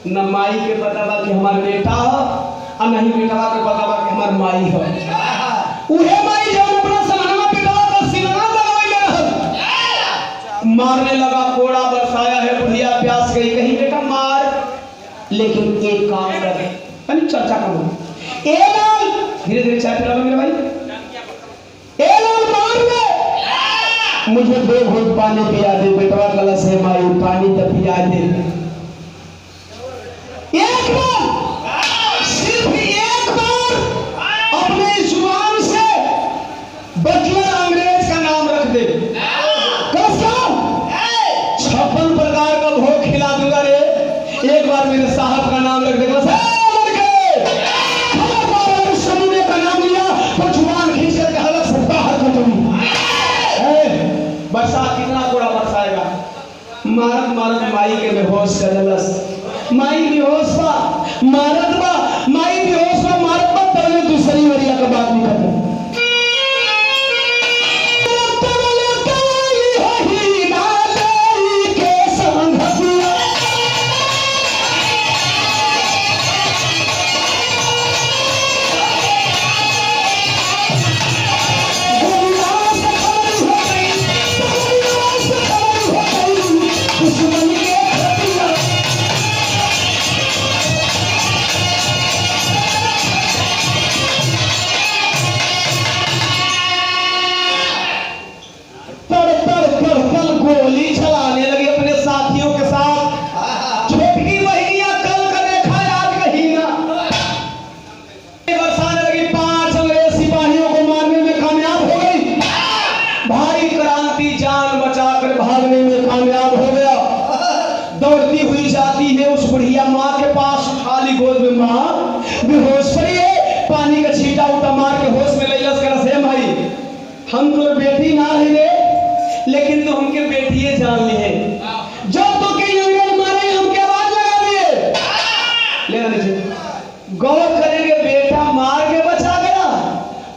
न माई के पता बा कि हमार बेटा हो और नहीं बेटा के पता बा कि हमार माई हो। उहे माई जब अपना सनहवा बेटा का सिनहा दबाइले रहल, मारने लगा, कोड़ा बरसाया है, बुढ़िया प्यास गई, कहीं बेटा मार, लेकिन एक काम कर, यानी चर्चा करो, ए लाल धीरे धीरे चाय पिला लो मेरे भाई, ए लाल मार ले, मुझे 2 घूंट पानी पिया दे, बेटवा कलश है माई पानी तो पिया दे। एक बार, सिर्फ एक बार अपने जुबान से बटलर अंग्रेज का नाम रख दे, कसम 56 प्रकार का भोग खिला दूंगा रे, एक बार मेरे साहब का नाम रख दे, समूह का नाम लिया तो जुबान खींच करके हलक से बाहर कर दूंगी। बरसात कितना कोड़ा बरसाएगा, मारत मारत माई के बेहोश कर दलस, माई बेहोश बा, मारत बा, माई बेहोश बा, मारत बा, तब दूसरी वरिया का बात नहीं करते। गोली चलाने लगी अपने साथियों के साथ, छोटकी बहनियां कल का देखा आज कहीं ना, बरसाने लगी, 5 अंग्रेज सिपाहियों को मारने में कामयाब हो गई, भारी क्रांति जान बचाकर भागने में कामयाब हो गया, दौड़ती हुई जाती है उस बुढ़िया माँ के पास, खाली गोद में माँ बेहोश पड़ी है, पानी का छींटा उठा मार के होश में ले लस कर, भाई हम तो बेटी ना है लेकिन तो हमके बेटिए जान ली है, जब तो कई अंग्रेज मारे हम क्या आवाज लगा दिए, लेना नीचे गौर करेंगे, बेटा मार के बचा गया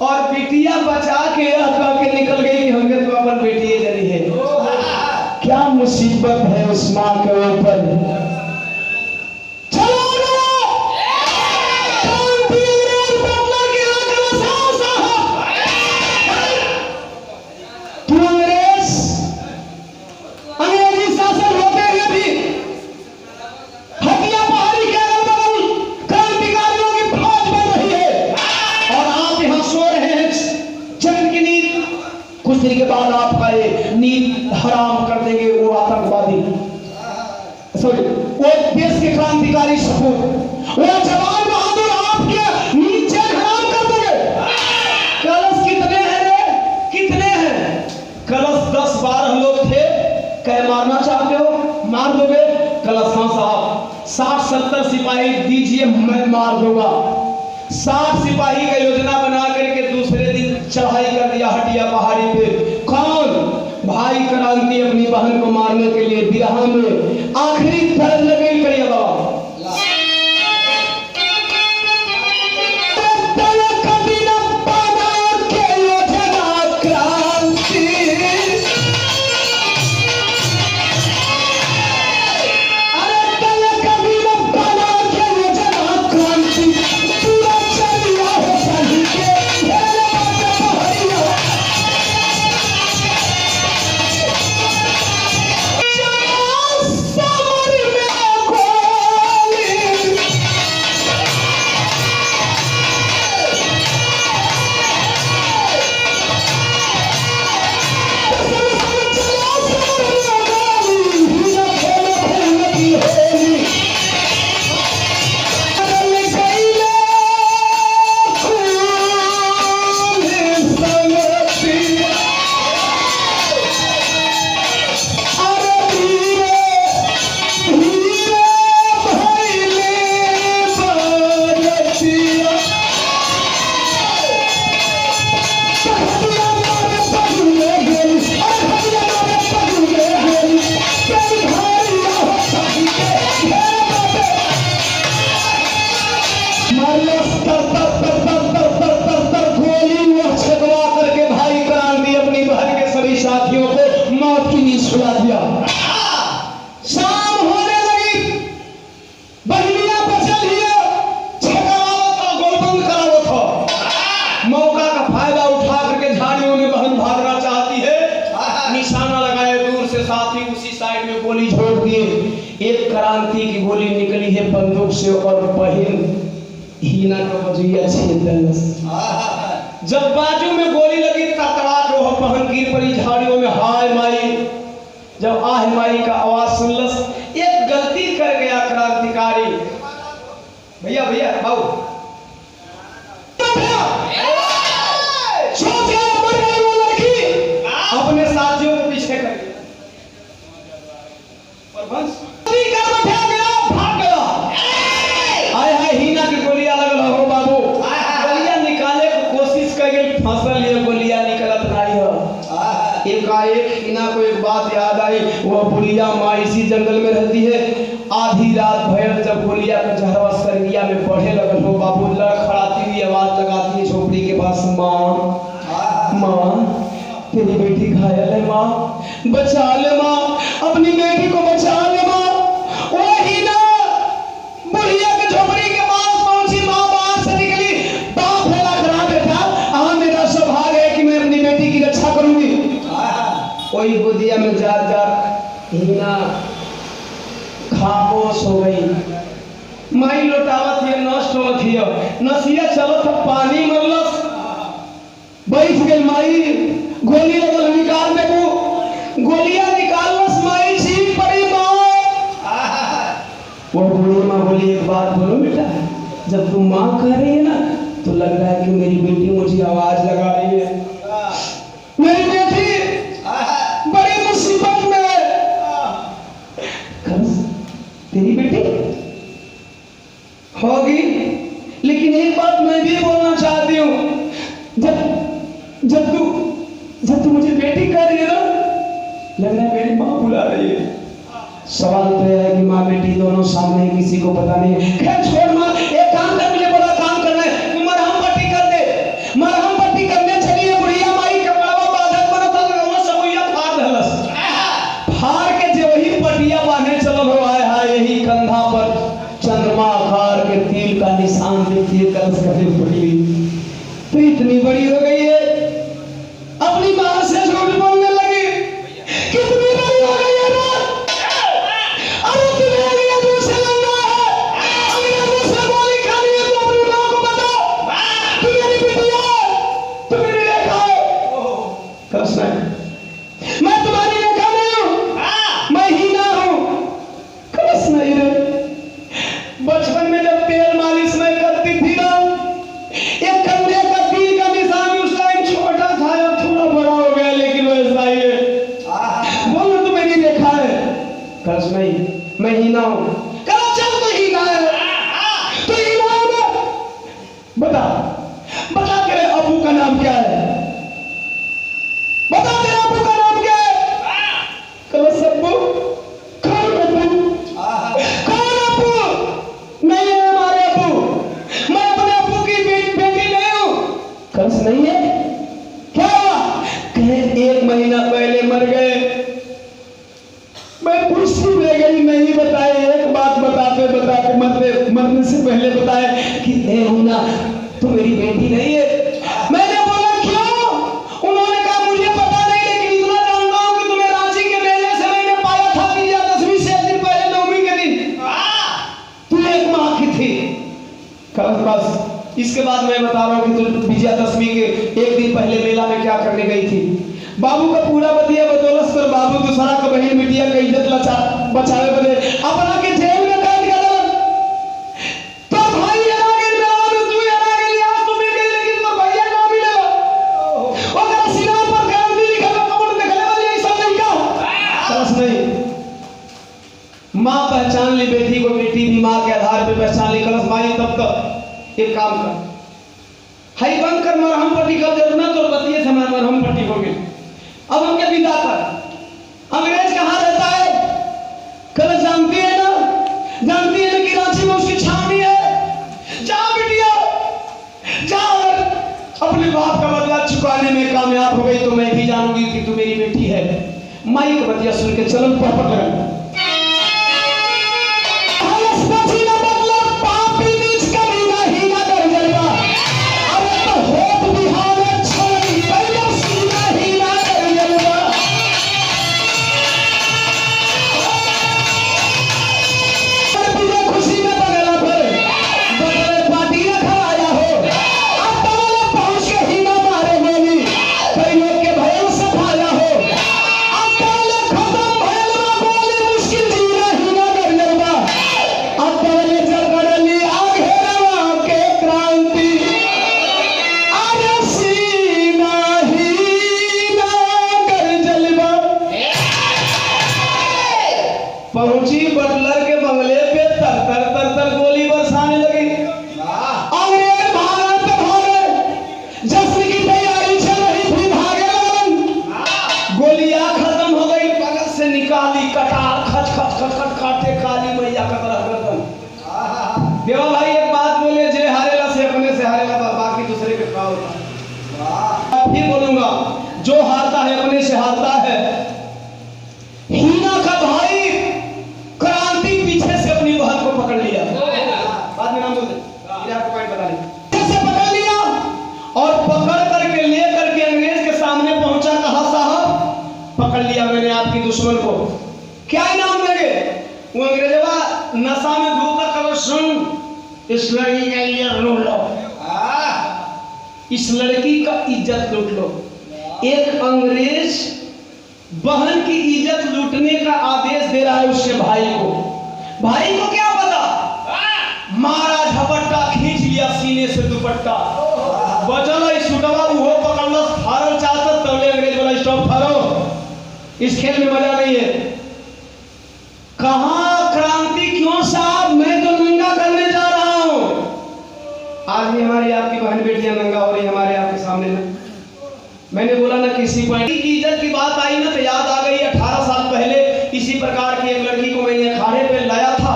और बेटिया बचा के कह के निकल गई कि हमके तो अपन बेटिए जरी है। क्या मुसीबत है उस माँ के ऊपर। कुछ दिन के बाद आपका ये नींद हराम कर देंगे वो आतंकवादी, सॉरी वो देश के क्रांतिकारी सपूत, वो जवान बहादुर आपके नींद चैन हराम कर देंगे। कलश कितने हैं रे, कितने हैं? कलश 10-12 लोग थे, कह मारना चाहते हो मार दोगे? कलश हाँ साहब 60-70 सिपाही दीजिए मैं मार दूंगा। 60 सिपाही का योजना बना करके दूसरे दिन चढ़ाई कर दिया हटिया पहाड़ी पे। कौन? भाई क्रांति अपनी बहन को मारने के लिए बिरहा में आखिरी दर्द लगे करिए बाबा। बंदूक से और बहन हीना का बजुआ छीन देलस। जब बाजू में गोली लगी तड़ाक वो बहन गिर पड़ी झाड़ियों में। हाय माई, जब आह माई का आवाज सुनलस, एक गलती कर गया क्रांतिकारी। भैया भैया बाबू अपने साथियों को पीछे कर दिया और भाग गया। आय हाय हीना की गोलियां लगल हो बाबू। गोलियां निकाले को कोशिश कर गई, फसल ये गोलियां निकलत नहीं हो। एकाएक हीना को एक बात याद आई। वह बुढ़िया माँ इसी जंगल में रहती है। आधी रात भर जब गोलियां का जहरवा सरगिया में बढ़े लगल हो बाबू, लड़खड़ाती हुई आवाज लगाती है झोपड़ी के पास, माँ माँ तेरी बेटी घायल है माँ, बचा ले माँ, अपनी बेटी को बचा ले माँ। वही ना बुढ़िया के झोपड़ी के पास पहुंची। माँ बाहर से निकली, पाँव फैला करा बेटा, हाँ मेरा सौभाग्य है कि मैं अपनी बेटी की रक्षा करूंगी। वही बुढ़िया में जात जात हीना खामोश हो गई। माई लौटावत है, नष्ट होत है, नसिया चलत है, पानी मरलस, बैठ गई माई। गोली लगल निकाल दे को, गोलियां निकालस, माई छीन पड़ी माँ। वो बूढ़ी माँ बोली, एक बात बोलो बेटा, जब तुम माँ कह रही है ना तो लग रहा है कि मेरी बेटी मुझे आवाज लगा रही है। मेरी बेटी बड़ी मुसीबत में है। तेरी बेटी होगी, लेकिन एक बात मैं भी बोलना चाहती हूँ, जब तू मुझे बेटी कह रही है ना, लग रहा है मेरी माँ बुला रही है। सवाल तो यह है कि माँ बेटी दोनों सामने हैं, किसी को पता नहीं। खैर छोड़ माँ, एक काम कर, मुझे बड़ा काम करना है, तू मरहम पट्टी कर दे। मरहम पट्टी करने चली है बुढ़िया माई का बड़ा बाधक बना था, वो सबुइया फाड़ दहलस। फाड़ के जो ही पटिया बांधे चलल हो, आए हाय यही कंधा पर चंद्रमा आकार के तिल का निशान देखिए, कलश कटे पड़ी तो इतनी बड़ी हो गई है, अपनी मां से झूठ बोलने लगी। कितनी बड़ी हो गई है ना, अरे तुम्हें लिए दूसरे लड़ना है, अंग्रेजों से गोली खानी है तो अपनी मां को बताओ, तू मेरी बेटी है, तू मेरी रेखा है। कृष्ण मैं तुम्हारी रेखा नहीं हूं, मैं हीना हूं। कृष्ण ही रे, बचपन में जब तेल मालिश में करती थी ना, एक कंधे का तीर का निशान उस टाइम छोटा था, अब थोड़ा बड़ा हो गया, लेकिन वैसा ही है। बोलो तो मेरी रेखा है। कृष्ण नहीं, मैं हीना हूं। कहो चल तो हीना है, तो हीना है ना, बता बता तेरे अबू का नाम क्या है, बता तेरे अबू का नाम क्या है। कहो सब्बू, कौन अबू, कौन अबू, नहीं है हमारे अबू, मैं अपने अबू की बेटी नहीं हूं। कंस नहीं है, क्या हुआ, कहे 1 महीना पहले मर गए। मैं पूछती रह गई, नहीं बताए, एक बात बताते बताते मरने से पहले बताए कि ए हुना तू मेरी बेटी नहीं है। मैंने बोला क्यों, उन्होंने कहा मुझे पता नहीं, लेकिन इतना जानता हूं कि तुम्हें रांची के मेले से मैंने पाया था कि 10वीं से एक दिन पहले 9वीं के दिन तू 1 माह की थी। बस इसके बाद मैं बता रहा हूँ कि तू विजयादशमी के 1 दिन पहले मेला में क्या करने गई थी। बाबू का पूरा बतिया बदौलत पर बाबू दूसरा का बहन बिटिया का इज्जत बचावे बदे अपना के जेल में कैद कर दिया। तो भाई हरा गई, तू हरा गई, आज तू मिल गई, लेकिन तो भैया ना मिलेगा। अगर सीना पर गांधी लिखा तो कपड़ देखले वाली ऐसा नहीं का बस नहीं। माँ पहचान ली बेटी को, बेटी भी माँ के आधार पे पहचान ली। कलश माई तब तक एक काम कर, हाई बंद कर, मरहम पट्टी कर दे ना, तो बतिए से मरहम पट्टी हो गई। अब हम क्या विदा कर, अंग्रेज कहाँ रहता है, कल जानती है ना, जानती है ना कि रांची में उसकी छावनी है। जाओ बिटिया जाओ, अपने बाप का बदला चुकाने में कामयाब हो गई तो मैं भी जानूंगी कि तू मेरी बेटी है। माई का बतिया सुन के चलो पॉपट लगा खुशी में दुश्मन को क्या इनाम देंगे? वो अंग्रेजवा नशा में धोखा करो, सुन इस लड़की का ये लूट लो, इस लड़की का इज्जत लूट लो। एक अंग्रेज बहन की इज्जत लूटने का आदेश दे रहा है उसके भाई को। भाई को क्या पता, मारा झपट्टा, खींच लिया सीने से दुपट्टा, बचल छुटवा वो पकड़ना फारल चाहता, तबले अंग्रेज बोला स्टॉप फारो, इस खेल में मजा नहीं है। कहां क्रांति? क्यों साहब, मैं तो नंगा करने जा रहा हूं। आज भी हमारी आपकी बहन बेटियां नंगा हो रही हमारे आपके सामने ना। मैंने बोला ना किसी पॉइंट की इज्जत की बात आई ना तो याद आ गई 18 साल पहले इसी प्रकार की एक लड़की को मैंने अखाड़े पे लाया था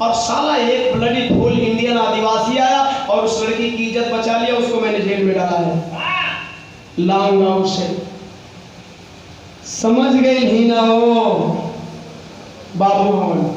और साला एक ब्लडी फुल इंडियन आदिवासी आया और उस लड़की की इज्जत बचा लिया, उसको मैंने जेल में डाला है लॉन्ग आउट से। समझ गए ही ना वो बाबू भवन।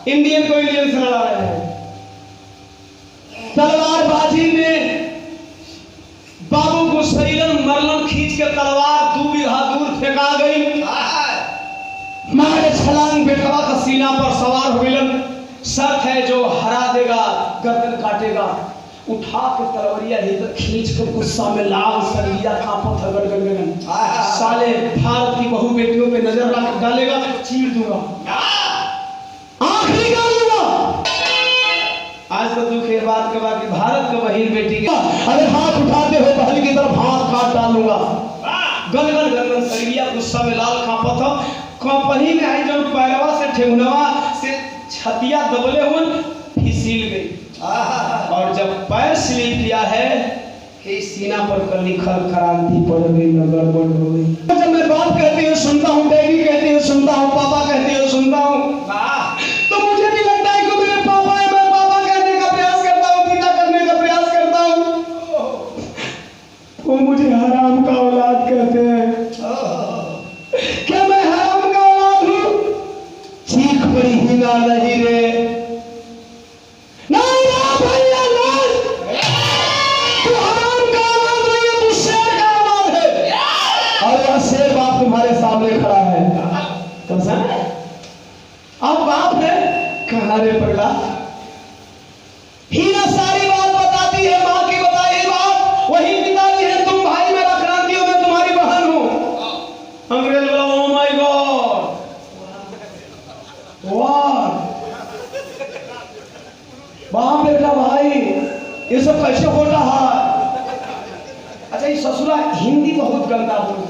इंडियन को इंडियन से लड़ा रहे हैं। तलवारबाजी में बाबू को सैलन मरलन खींच के तलवार 2 बीघा दूर फेंका गई। मारे छलांग बेटवा का सीना पर सवार हो गइलन। शर्त है जो हरा देगा गर्दन काटेगा। उठा के तलवरिया इधर खींच कर गुस्सा में लाल सरिया कांपत हगड़ गगन। साले भारत की बहू बेटियों पे नजर डालेगा, चीर दूंगा, आखिरी कर दूंगा। आज तो दुख है बात के बाकी भारत के बहन बेटी के अरे हाथ उठाते हो पहले की तरफ हाथ काट डालूंगा। गलगल गलगल सरिया गुस्सा में लाल कांपत हो। कंपनी में आई जब पैरवा से ठेहुनवा से छतिया दबले हुए फिसिल गई और जब पैर स्लिप किया है कि सीना पर कल लिखल क्रांति पड़ गई, गड़बड़ हो गई। जब मैं बात कहती हूँ सुनता हूँ, डैडी कहती हूँ सुनता हूँ, पापा कहती हूँ सुनता हूँ, तो मुझे भी लगता है कि मेरे पापा है, मैं पापा कहने का प्रयास करता हूँ, पिता करने का प्रयास करता हूँ। वो मुझे हराम का औलाद कहते हैं। क्या मैं हराम का औलाद हूँ? चीख पड़ी ही ना नहीं रे, तुम्हारे सामने खड़ा है। कैसा है? अब बाप है कहाँ रे पगला? हीरा सारी बात बताती है, माँ की बताई बात वही पिताजी है। तुम भाई मेरा क्रांतियों में तुम्हारी बहन हो। अंग्रेज बोला ओ माय गॉड, वाह बाप बेटा भाई ये सब कैसे हो रहा है? अच्छा ये ससुरा हिंदी बहुत गंदा बोलता